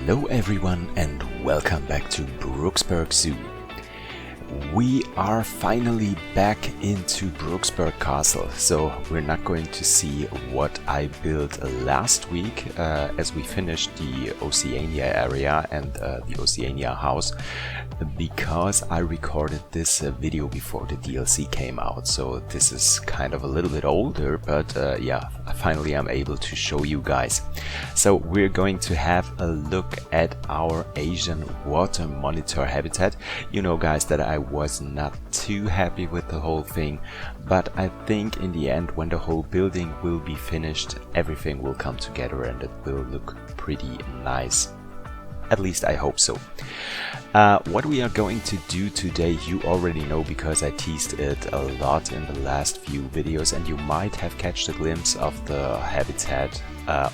Hello everyone and welcome back to Brooksburk Zoo. We are finally back into Brooksburk Castle, so we're not going to see what I built last week as we finished the Oceania area and the Oceania house, because I recorded this video before the DLC came out, so this is kind of a little bit older, but yeah, finally I'm able to show you guys. So we're going to have a look at our Asian water monitor habitat. You know guys that I was not too happy with the whole thing, but I think in the end when the whole building will be finished, everything will come together and it will look pretty nice. At least I hope so. What we are going to do today you already know, because I teased it a lot in the last few videos, and you might have catched a glimpse of the habitat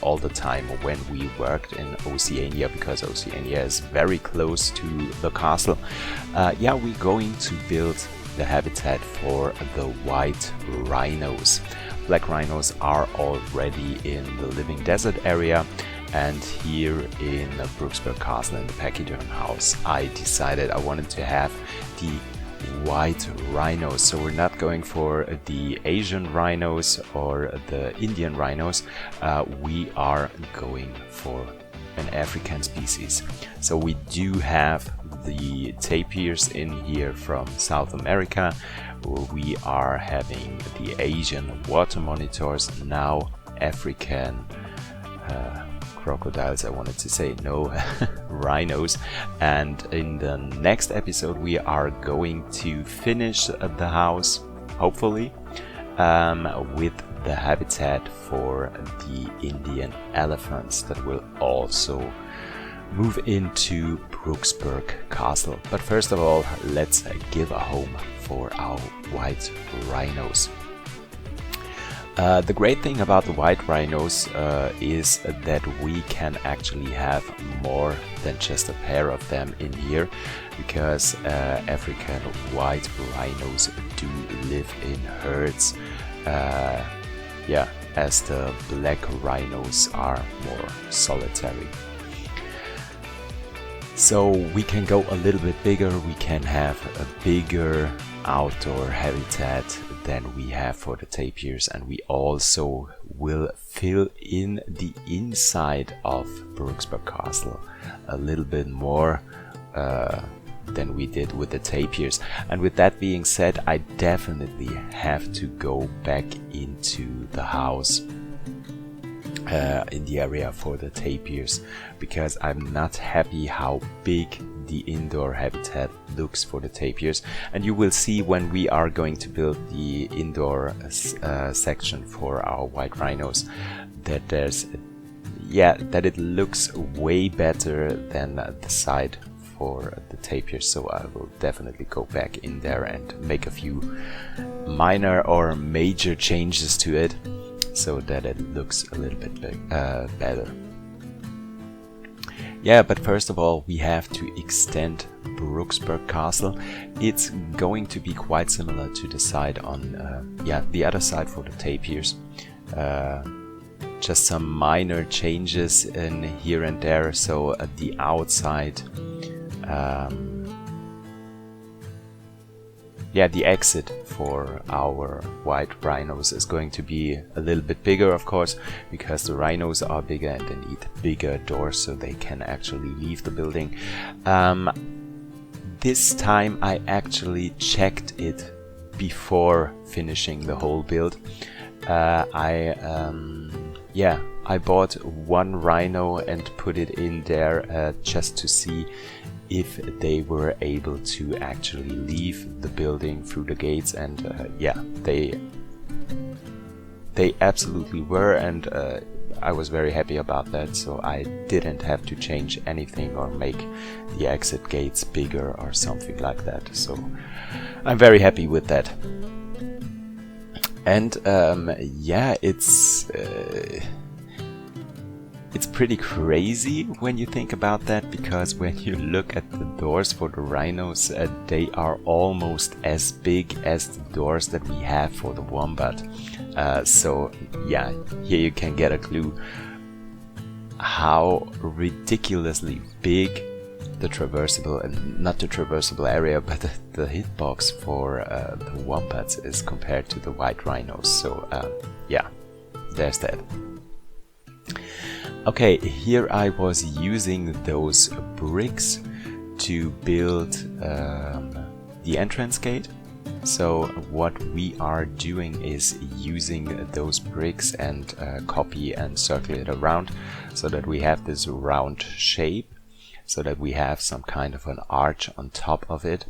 all the time when we worked in Oceania, because Oceania is very close to the castle. Yeah, we're going to build the habitat for the white rhinos. Black rhinos are already in the living desert area, and here in Brooksburk Castle in the Pachyderm house I decided I wanted to have the white rhinos. So we're not going for the Asian rhinos or the Indian rhinos, we are going for an African species. So we do have the tapirs in here from South America. We are having the Asian water monitors, now African crocodiles, I wanted to say, no, rhinos. And in the next episode we are going to finish the house, hopefully, with the habitat for the Indian elephants that will also move into Brooksburk Castle. But first of all, let's give a home for our white rhinos. The great thing about the white rhinos is that we can actually have more than just a pair of them in here, because African white rhinos do live in herds, yeah, as the black rhinos are more solitary. So we can go a little bit bigger, we can have a bigger outdoor habitat than we have for the tapirs, and we also will fill in the inside of Brooksburk Castle a little bit more than we did with the tapirs. And with that being said, I definitely have to go back into the house in the area for the tapirs, because I'm not happy how big the indoor habitat looks for the tapirs. And you will see when we are going to build the indoor section for our white rhinos that there's, yeah, that it looks way better than the side for the tapirs. So I will definitely go back in there and make a few minor or major changes to it, so that it looks a little bit better. Yeah, but first of all we have to extend Brooksburk Castle. It's going to be quite similar to the side on yeah, the other side for the tapirs. Just some minor changes in here and there. So at the outside, yeah, the exit for our white rhinos is going to be a little bit bigger, of course, because the rhinos are bigger and they need bigger doors so they can actually leave the building. This time I actually checked it before finishing the whole build. Yeah, I bought one rhino and put it in there just to see if they were able to actually leave the building through the gates, and yeah, they absolutely were, and I was very happy about that, so I didn't have to change anything or make the exit gates bigger or something like that, so I'm very happy with that. And yeah, it's pretty crazy when you think about that, because when you look at the doors for the rhinos, they are almost as big as the doors that we have for the wombat. So yeah, here you can get a clue how ridiculously big the traversable, and not the traversable area, but the hitbox for the wombats is compared to the white rhinos. So yeah, there's that. Okay, here I was using those bricks to build the entrance gate. So what we are doing is using those bricks and copy and circle it around so that we have this round shape, so that we have some kind of an arch on top of it.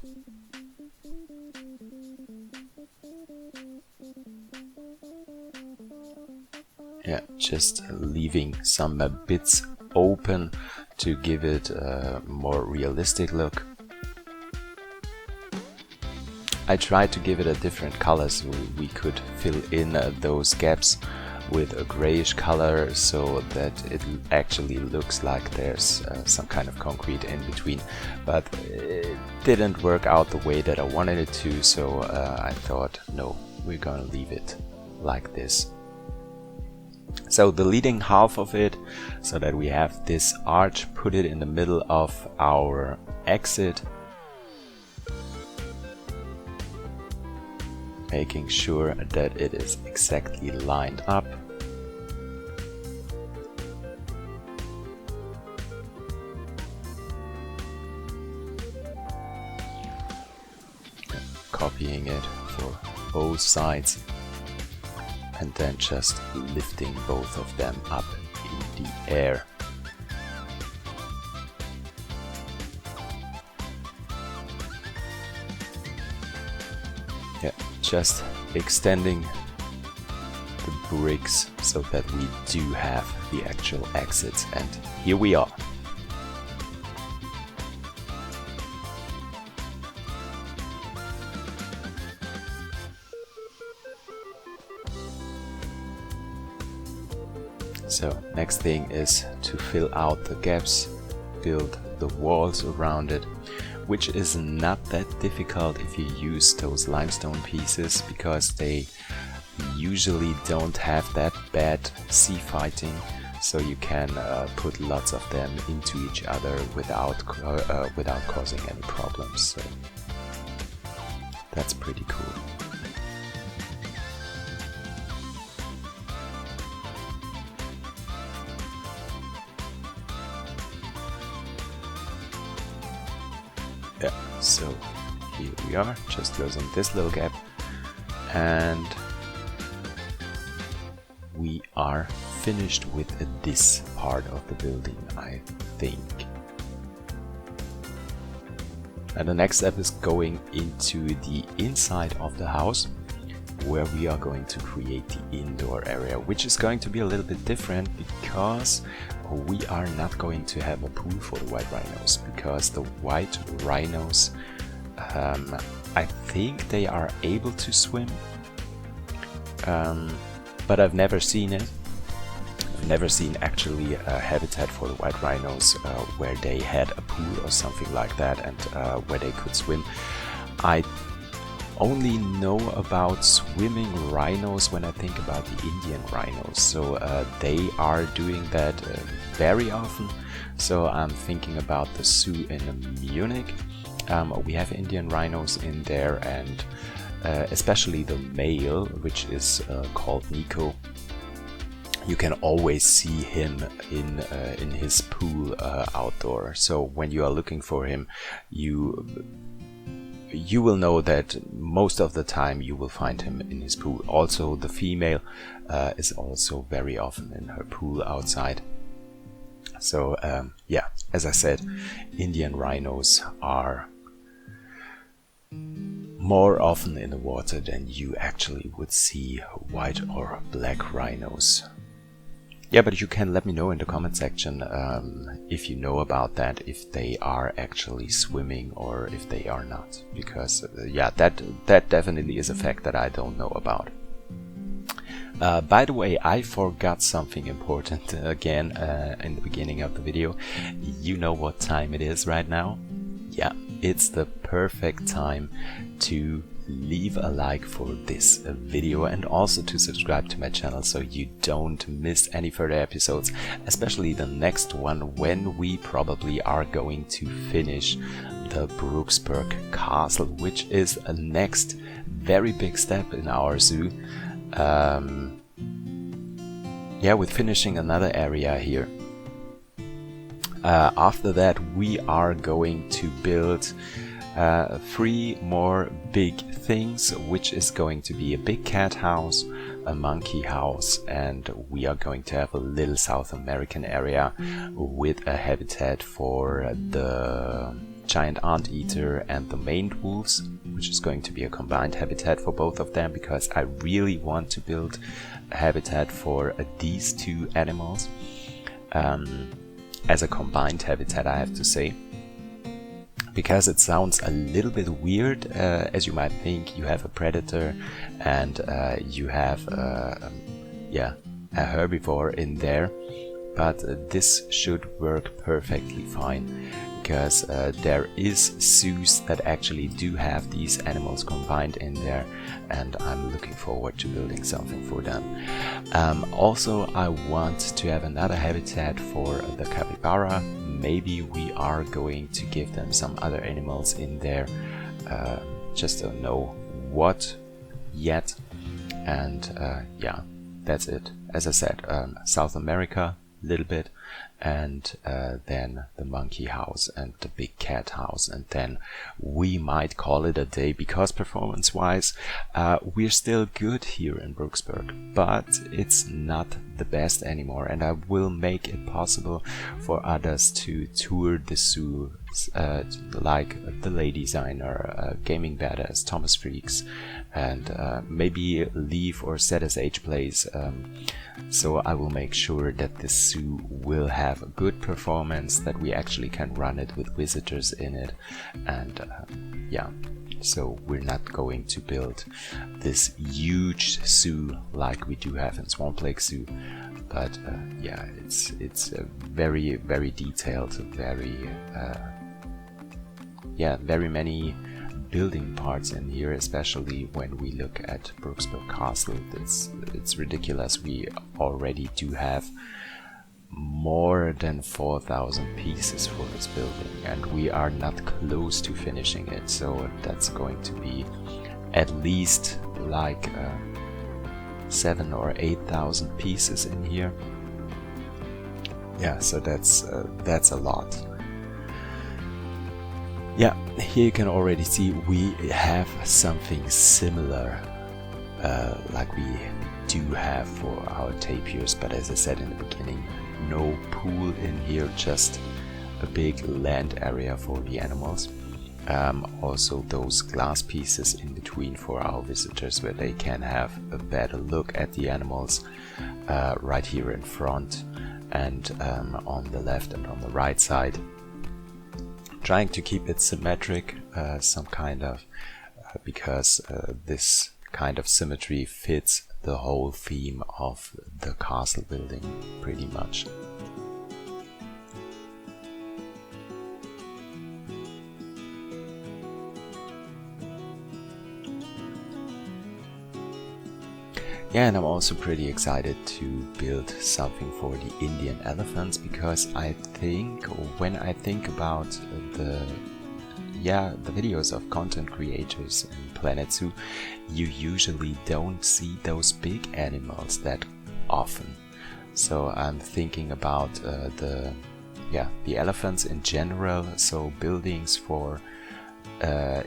Yeah, just leaving some bits open to give it a more realistic look. I tried to give it a different color so we could fill in those gaps with a grayish color so that it actually looks like there's some kind of concrete in between, but it didn't work out the way that I wanted it to, so I thought, no, we're gonna leave it like this. So the leading half of it, so that we have this arch, put it in the middle of our exit, making sure that it is exactly lined up. Copying it for both sides, and then just lifting both of them up in the air. Yeah, just extending the bricks so that we do have the actual exits, and here we are. So next thing is to fill out the gaps, build the walls around it, which is not that difficult if you use those limestone pieces, because they usually don't have that bad sea fighting, so you can put lots of them into each other without causing any problems. So that's pretty cool. Yeah, so here we are, just closing this little gap, and we are finished with this part of the building, I think. And the next step is going into the inside of the house, where we are going to create the indoor area, which is going to be a little bit different because we are not going to have a pool for the white rhinos, because the white rhinos, I think they are able to swim, but I've never seen it. I've never seen actually a habitat for the white rhinos where they had a pool or something like that, and where they could swim. I only know about swimming rhinos when I think about the Indian rhinos, so they are doing that very often. So I'm thinking about the zoo in Munich. We have Indian rhinos in there, and especially the male, which is called Nico. You can always see him in his pool outdoor. So when you are looking for him, you will know that most of the time you will find him in his pool. Also, the female is also very often in her pool outside. So yeah, as I said, Indian rhinos are more often in the water than you actually would see white or black rhinos. Yeah, but you can let me know in the comment section if you know about that, if they are actually swimming or if they are not, because yeah, that definitely is a fact that I don't know about. By the way, I forgot something important again in the beginning of the video. You know what time it is right now? Yeah, it's the perfect time to leave a like for this video and also to subscribe to my channel so you don't miss any further episodes, especially the next one when we probably are going to finish the Brooksburk Castle, which is a next very big step in our zoo. Yeah, with finishing another area here. After that we are going to build 3 more big things, which is going to be a big cat house, a monkey house, and we are going to have a little South American area with a habitat for the giant anteater and the maned wolves, which is going to be a combined habitat for both of them, because I really want to build a habitat for these 2 animals as a combined habitat, I have to say, because it sounds a little bit weird, as you might think. You have a predator and you have yeah, a herbivore in there, but this should work perfectly fine, because there is zoos that actually do have these animals combined in there, and I'm looking forward to building something for them. Also, I want to have another habitat for the capybara. Maybe we are going to give them some other animals in there, just don't know what yet. And yeah, that's it. As I said, South America a little bit, and then the monkey house and the big cat house, and then we might call it a day, because performance wise we're still good here in Brooksburk, but it's not the best anymore, and I will make it possible for others to tour the zoo, like the Lay Designer, Gaming Badass, Thomas Freaks, and maybe Leaf or ZSH Plays. So I will make sure that the zoo will have a good performance, that we actually can run it with visitors in it, and yeah, so we're not going to build this huge zoo like we do have in Swamp Lake Zoo, but yeah, it's a very, very detailed, very yeah, very many building parts in here, especially when we look at Brooksburk Castle. It's ridiculous. We already do have more than 4,000 pieces for this building, and we are not close to finishing it, so that's going to be at least like 7,000 or 8,000 pieces in here. Yeah, so that's a lot. Yeah, here you can already see we have something similar like we do have for our tapirs, but as I said in the beginning, no pool in here, just a big land area for the animals. Also those glass pieces in between for our visitors, where they can have a better look at the animals, right here in front and on the left and on the right side. Trying to keep it symmetric, some kind of, because this kind of symmetry fits the whole theme of the castle building pretty much. Yeah, and I'm also pretty excited to build something for the Indian elephants, because I think, when I think about the videos of content creators in Planet Zoo, you usually don't see those big animals that often. So I'm thinking about the elephants in general. So buildings for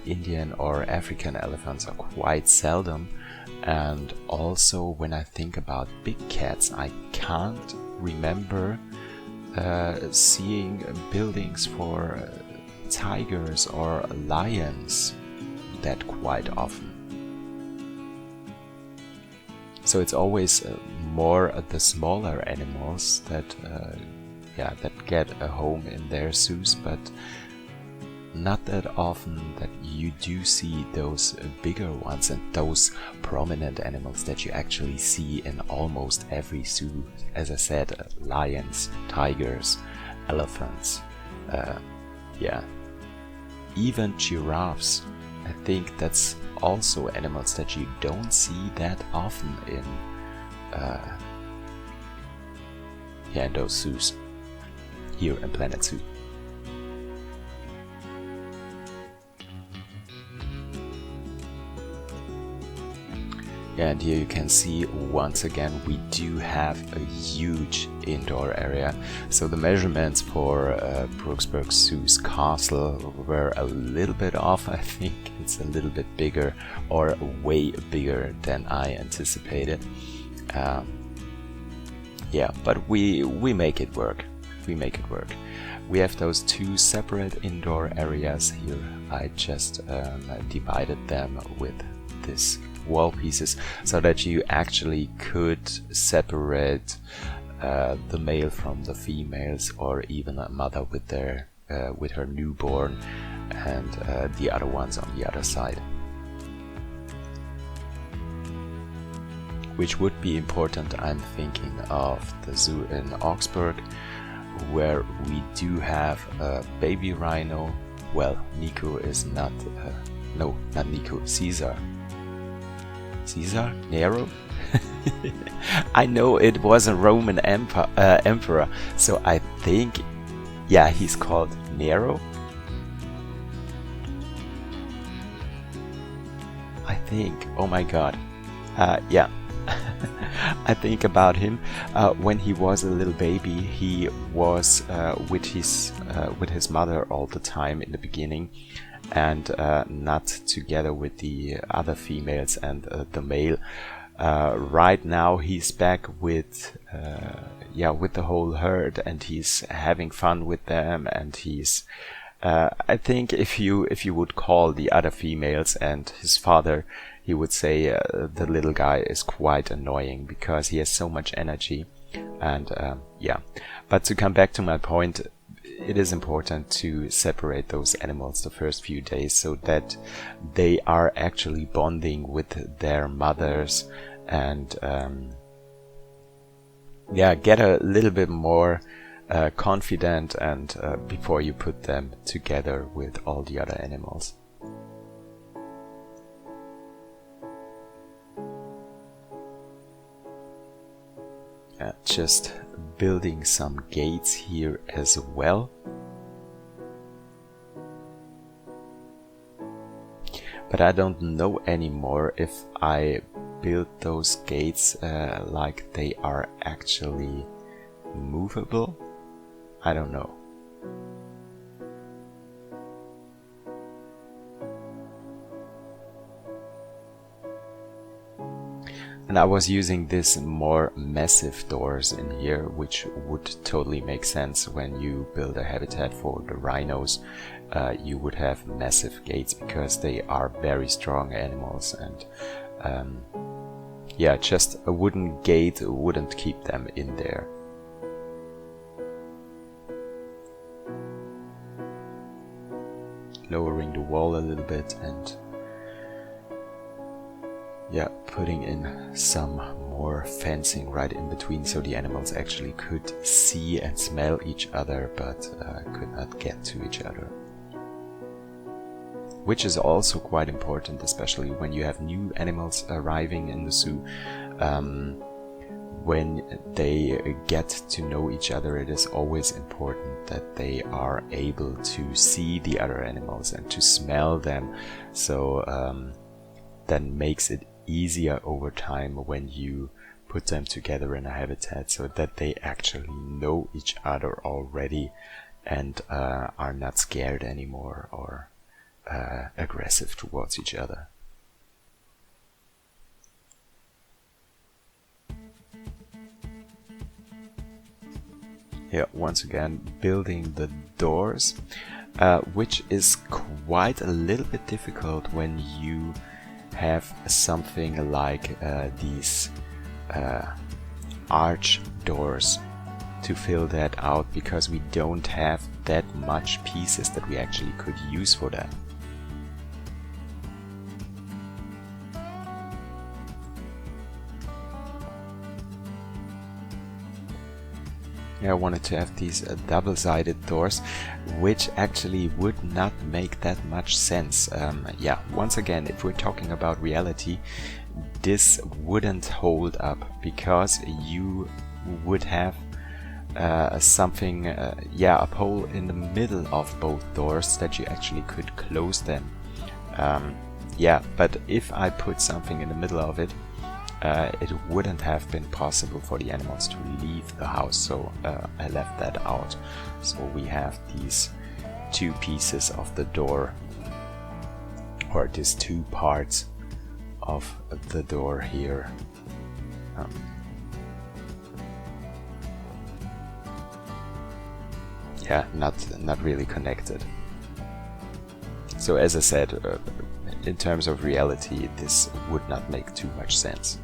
Indian or African elephants are quite seldom. And also, when I think about big cats, I can't remember seeing buildings for tigers or lions that quite often. So it's always more the smaller animals that get a home in their zoos, but not that often that you do see those bigger ones and those prominent animals that you actually see in almost every zoo. As I said, lions, tigers, elephants, even giraffes. I think that's also animals that you don't see that often in in those zoos here in Planet Zoo. And here you can see once again we do have a huge indoor area. So the measurements for Brooksburk Zoo's castle were a little bit off. I think it's a little bit bigger, or way bigger than I anticipated. Yeah, but we make it work. We make it work. We have those two separate indoor areas here. I just divided them with this wall pieces so that you actually could separate the male from the females, or even a mother with their with her newborn, and the other ones on the other side, which would be important. I'm thinking of the zoo in Augsburg, where we do have a baby rhino. Well, Nico is not no, not Nico, Caesar, Nero. I know it was a Roman emperor, so I think, yeah, he's called Nero. I think, oh my god, yeah. I think about him. When he was a little baby, he was with his mother all the time in the beginning, and not together with the other females and the male. Right now he's back with with the whole herd, and he's having fun with them, and he's I think if you would call the other females and his father, he would say the little guy is quite annoying because he has so much energy. And yeah, but to come back to my point, it is important to separate those animals the first few days so that they are actually bonding with their mothers, and yeah, get a little bit more confident, and before you put them together with all the other animals. Just building some gates here as well. But I don't know anymore if I build those gates like they are actually movable. I don't know. And I was using this more massive doors in here, which would totally make sense when you build a habitat for the rhinos. You would have massive gates because they are very strong animals, and yeah, just a wooden gate wouldn't keep them in there. Lowering the wall a little bit, and yeah, putting in some more fencing right in between so the animals actually could see and smell each other, but could not get to each other. Which is also quite important, especially when you have new animals arriving in the zoo. When they get to know each other, it is always important that they are able to see the other animals and to smell them. So that makes it easier over time when you put them together in a habitat, so that they actually know each other already and are not scared anymore or aggressive towards each other. Here, once again, building the doors, which is quite a little bit difficult when you have something like these arch doors to fill that out, because we don't have that much pieces that we actually could use for that. I wanted to have these double-sided doors, which actually would not make that much sense. Yeah, once again, if we're talking about reality, this wouldn't hold up, because you would have something, yeah, a hole in the middle of both doors that you actually could close them. Yeah, but if I put something in the middle of it, it wouldn't have been possible for the animals to leave the house, so I left that out. So we have these two pieces of the door, or these two parts of the door here. Yeah, not really connected. So as I said, in terms of reality, this would not make too much sense.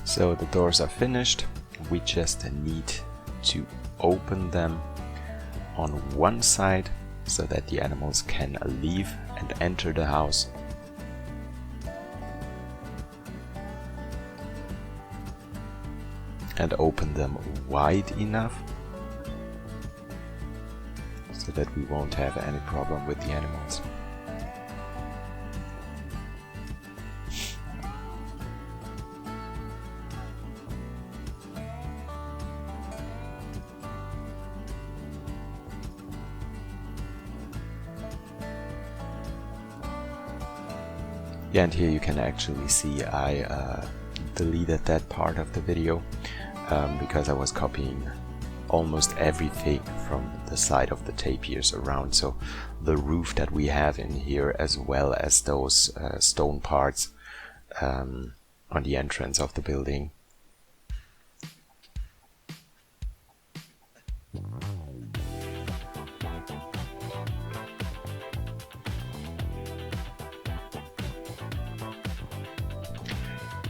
So the doors are finished. We just need to open them on one side so that the animals can leave and enter the house. And open them wide enough so that we won't have any problem with the animals. Yeah, and here you can actually see I deleted that part of the video because I was copying almost everything from the side of the tapirs around. So the roof that we have in here, as well as those stone parts on the entrance of the building.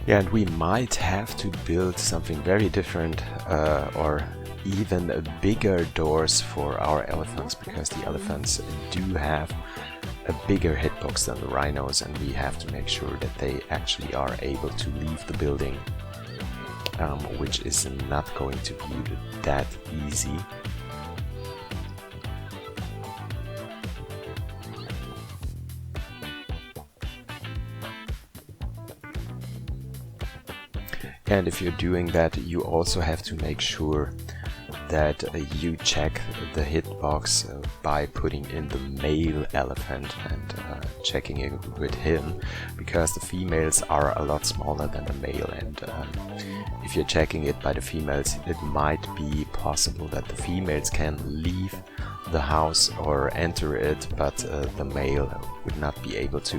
Yeah, and we might have to build something very different or even bigger doors for our elephants, because the elephants do have a bigger hitbox than the rhinos, and we have to make sure that they actually are able to leave the building, which is not going to be that easy. And if you're doing that, you also have to make sure that you check the hitbox by putting in the male elephant and checking it with him, because the females are a lot smaller than the male, and if you're checking it by the females, it might be possible that the females can leave the house or enter it, but the male would not be able to.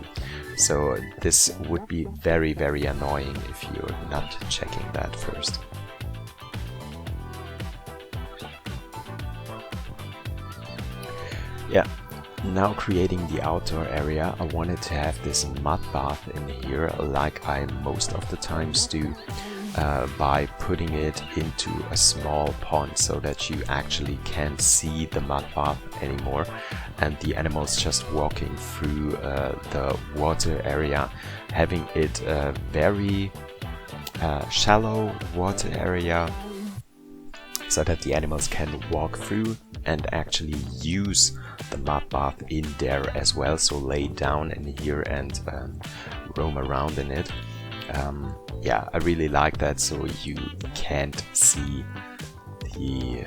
So this would be very, very annoying if you're not checking that first. Yeah, now creating the outdoor area, I wanted to have this mud bath in here, like I most of the times do, by putting it into a small pond so that you actually can't see the mud bath anymore, and the animals just walking through the water area, having it a very shallow water area so that the animals can walk through and actually use the mud bath in there as well, so lay down in here and roam around in it. Yeah, I really like that, so you can't see the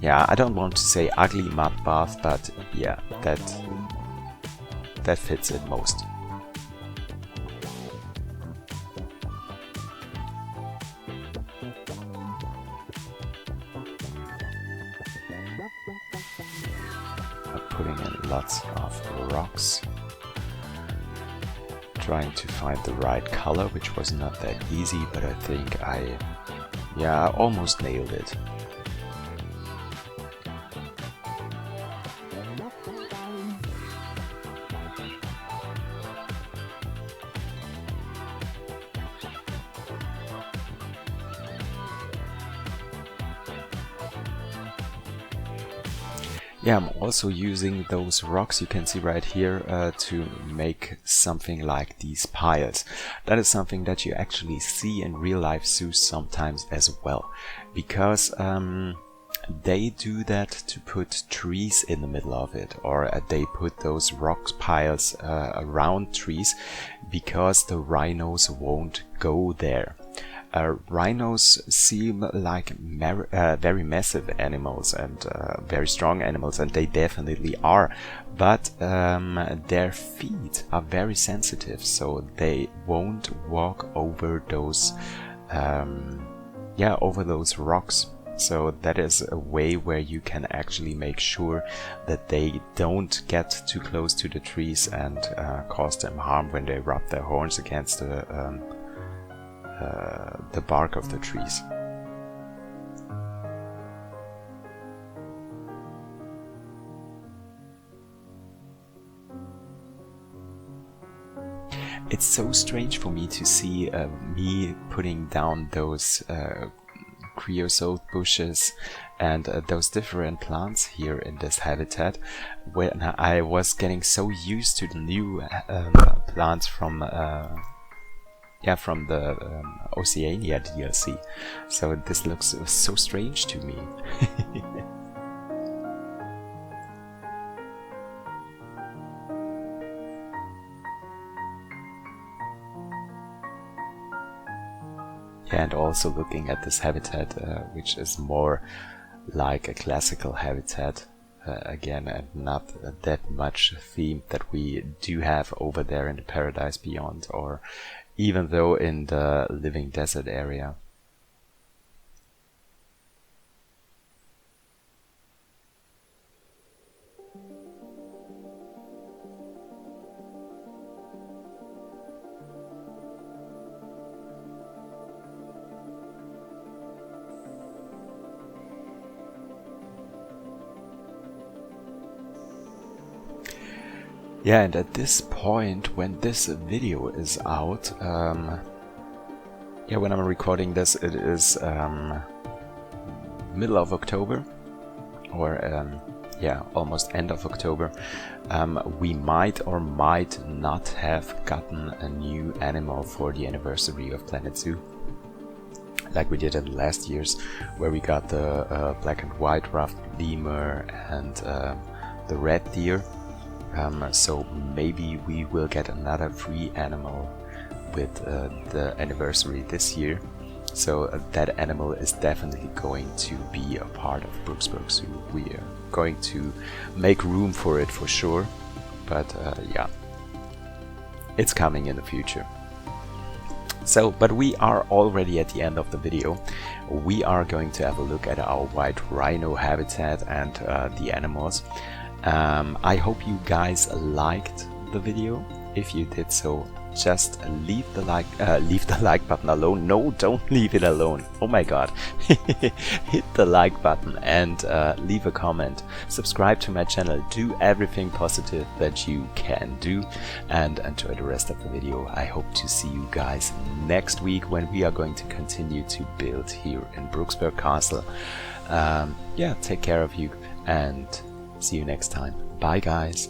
yeah, I don't want to say ugly mud bath, but yeah, that fits it most. lots of rocks. Trying to find the right color, which was not that easy, but I think I almost nailed it. Yeah, I'm also using those rocks you can see right here to make something like these piles. That is something that you actually see in real life zoos sometimes as well, because they do that to put trees in the middle of it, or they put those rock piles around trees because the rhinos won't go there. Rhinos seem like very massive animals and very strong animals, and they definitely are, but their feet are very sensitive, so they won't walk over those over those rocks. So that is a way where you can actually make sure that they don't get too close to the trees and cause them harm when they rub their horns against the bark of the trees. It's so strange for me to see me putting down those creosote bushes and those different plants here in this habitat, when I was getting so used to the new plants from the Oceania DLC. So this looks so strange to me. And also looking at this habitat, which is more like a classical habitat, again, and not that much themed that we do have over there in the Paradise Beyond, or even though in the Living Desert area. Yeah, and at this point, when this video is out, when I'm recording this, it is middle of October, or almost end of October. We might or might not have gotten a new animal for the anniversary of Planet Zoo, like we did in last year's, where we got the black and white ruffed lemur and the red deer. So maybe we will get another free animal with the anniversary this year. So that animal is definitely going to be a part of Brooksburk Zoo. We are going to make room for it for sure, but it's coming in the future. So, but we are already at the end of the video. We are going to have a look at our white rhino habitat and the animals. I hope you guys liked the video. If you did so, just leave the like button alone. No, don't leave it alone. Oh my god. Hit the like button and leave a comment. Subscribe to my channel. Do everything positive that you can do, and enjoy the rest of the video. I hope to see you guys next week when we are going to continue to build here in Brooksburk Castle. Take care of you and see you next time. Bye guys.